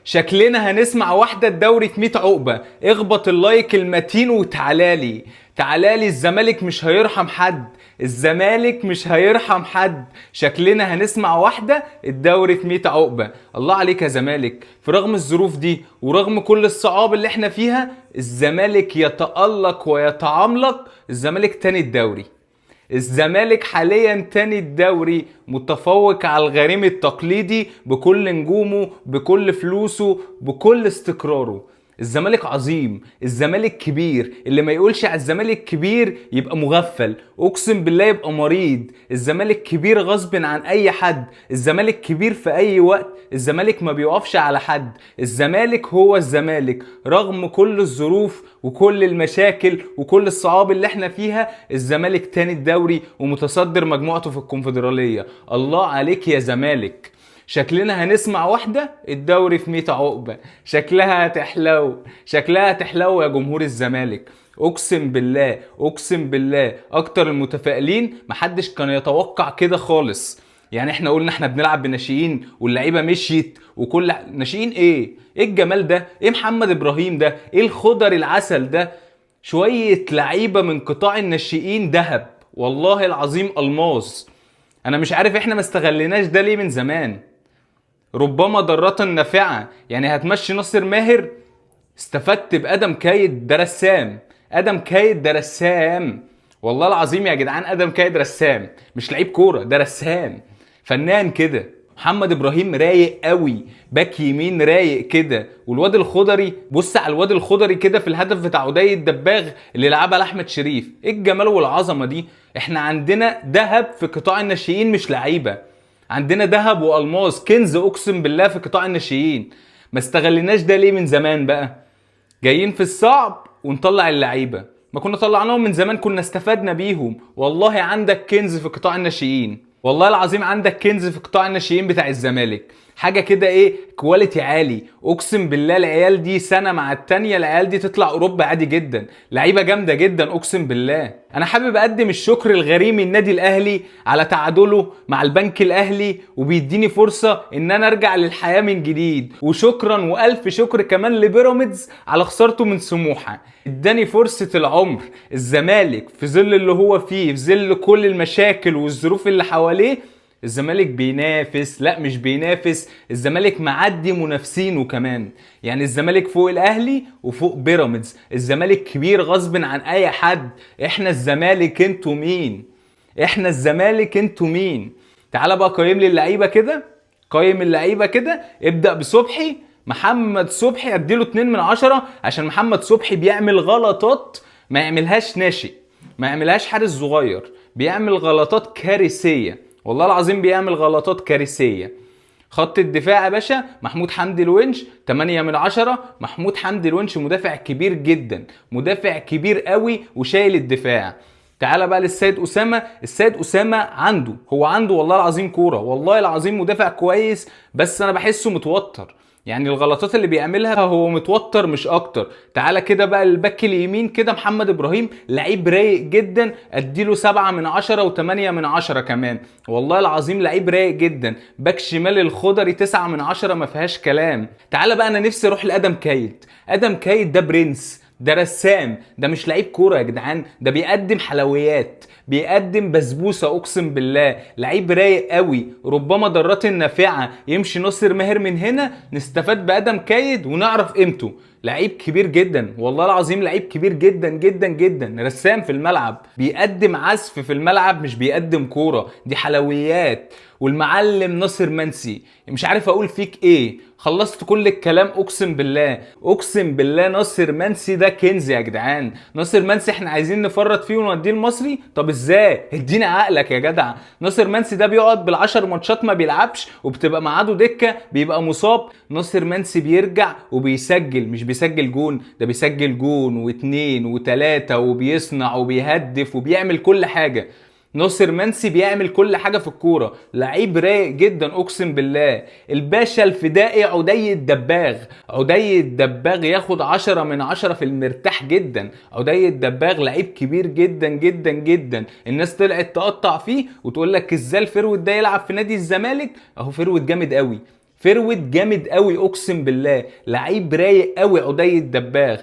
شكلنا هنسمع واحدة الدوري في 100 عقبة. اخبط اللايك المتين وتعالالي. تعالالي، الزمالك مش هيرحم حد. الزمالك مش هيرحم حد. شكلنا هنسمع واحدة الدوري في 100 عقبة. الله عليك يا زمالك، في رغم الظروف دي ورغم كل الصعاب اللي احنا فيها الزمالك يتألق ويتعملق. الزمالك تاني الدوري. الزمالك حاليا تاني الدوري، متفوق على الغريم التقليدي بكل نجومه، بكل فلوسه، بكل استقراره. الزمالك عظيم، الزمالك كبير. اللي ما يقولش على الزمالك كبير يبقى مغفل، اقسم بالله يبقى مريض. الزمالك كبير غصب عن اي حد. الزمالك كبير في اي وقت. الزمالك ما بيوقفش على حد. الزمالك هو الزمالك رغم كل الظروف وكل المشاكل وكل الصعاب اللي احنا فيها. الزمالك تاني الدوري ومتصدر مجموعته في الكونفدرالية. الله عليك يا زمالك. شكلنا هنسمع واحدة الدوري في 100 عقبة. شكلها هتحلو، شكلها هتحلو يا جمهور الزمالك. اقسم بالله اقسم بالله اكتر المتفائلين. محدش كان يتوقع كده خالص. يعني احنا قلنا احنا بنلعب بناشئين واللعيبه مشيت وكل ناشئين. ايه الجمال ده؟ ايه محمد ابراهيم ده؟ ايه الخضر العسل ده؟ شويه لعيبه من قطاع الناشئين دهب، والله العظيم الماظ. انا مش عارف احنا ما استغليناش ده ليه من زمان. ربما ضارة نافعة. يعني هتمشي ناصر ماهر، استفدت بادم كايد ده رسام. ادم كايد ده رسام، والله العظيم يا جدعان. ادم كايد رسام، مش لعيب كوره، ده رسام فنان كده. محمد ابراهيم رايق قوي، باك يمين رايق كده. والواد الخضري، بص على الواد الخضري كده في الهدف بتاع عدي الدباغ اللي لعبها لاحمد شريف. ايه الجمال والعظمه دي؟ احنا عندنا ذهب في قطاع الناشئين، مش لعيبه. عندنا ذهب والماس، كنز اقسم بالله في قطاع الناشئين. ما استغلناش ده ليه من زمان بقى؟ جايين في الصعب ونطلع اللعيبه. ما كنا طلعناهم من زمان، كنا استفدنا بيهم. والله عندك كنز في قطاع الناشئين، والله العظيم عندك كنز في قطاع الناشئين بتاع الزمالك. حاجه كده ايه، كواليتي عالي. اقسم بالله العيال دي سنه مع التانيه العيال دي تطلع اوروبا عادي جدا. لعيبه جامده جدا اقسم بالله. انا حابب اقدم الشكر الغريم النادي الاهلي على تعادله مع البنك الاهلي وبيديني فرصه ان انا ارجع للحياه من جديد. وشكرا والف شكر كمان لبيراميدز على خسارته من سموحه. اداني فرصه العمر. الزمالك في ظل اللي هو فيه، في ظل كل المشاكل والظروف اللي حواليه، الزمالك بينافس. لا مش بينافس، الزمالك معدي منافسينه كمان. يعني الزمالك فوق الاهلي وفوق بيراميدز. الزمالك كبير غصب عن اي حد. احنا الزمالك، انتوا مين؟ احنا الزمالك، انتوا مين؟ تعال بقى قيم لي اللعيبه كده. قيم اللعيبه كده. ابدأ بصبحي. محمد صبحي اديله 2/10 عشان محمد صبحي بيعمل غلطات ما يعملهاش ناشئ، ما يعملهاش حارس صغير. بيعمل غلطات كارثيه، والله العظيم بيعمل غلطات كارثيه. خط الدفاع يا باشا محمود حمدي الونش 8/10. محمود حمدي الونش مدافع كبير جدا، مدافع كبير قوي وشايل الدفاع. تعالى بقى للسيد اسامه. السيد اسامه عنده والله العظيم كوره، والله العظيم مدافع كويس، بس انا بحسه متوتر. يعني الغلطات اللي بيعملها هو متوتر مش اكتر. تعالى كده بقى الباك اليمين كده محمد ابراهيم، لعيب رايق جدا، اديله 7/10 و8/10 كمان. والله العظيم لعيب رايق جدا. باك شمال الخضري 9/10 ما فيهاش كلام. تعالى بقى انا نفسي اروح لادم كايد. ادم كايد ده برنس، ده رسام، ده مش لعيب كوره يا جدعان، ده بيقدم حلويات، بيقدم بسبوسه اقسم بالله. لعيب رايق قوي. ربما ضارات نافعه. يمشي ناصر ماهر من هنا نستفاد بادم كايد ونعرف قيمته. لعيب كبير جدا، والله العظيم لعيب كبير جدا جدا جدا. رسام في الملعب، بيقدم عزف في الملعب، مش بيقدم كوره، دي حلويات. والمعلم ناصر منسي، مش عارف اقول فيك ايه. خلصت كل الكلام اقسم بالله. اقسم بالله ناصر منسي ده كنز يا جدعان. ناصر منسي احنا عايزين نفرط فيه ونوديه المصري. طب ازاي؟ ادينا عقلك يا جدع. ناصر منسي ده بيقعد بالعشر ماتشات ما بيلعبش وبتبقى معاده دكه، بيبقى مصاب. ناصر منسي بيرجع وبيسجل، مش بيسجل جون، ده بيسجل جون واتنين وتلاته وبيصنع وبيهدف وبيعمل كل حاجه. ناصر منسي بيعمل كل حاجه في الكوره. لعيب رايق جدا اقسم بالله. الباشا الفدائي عدي الدباغ. عدي الدباغ ياخد 10/10 في المرتاح جدا. عدي الدباغ لعيب كبير جدا جدا جدا. الناس طلعت تقطع فيه وتقول لك ازاي الفيرود ده يلعب في نادي الزمالك. اهو فيرود جامد قوي، فروت جامد قوي اقسم بالله، لعيب رايق قوي عدي الدباغ.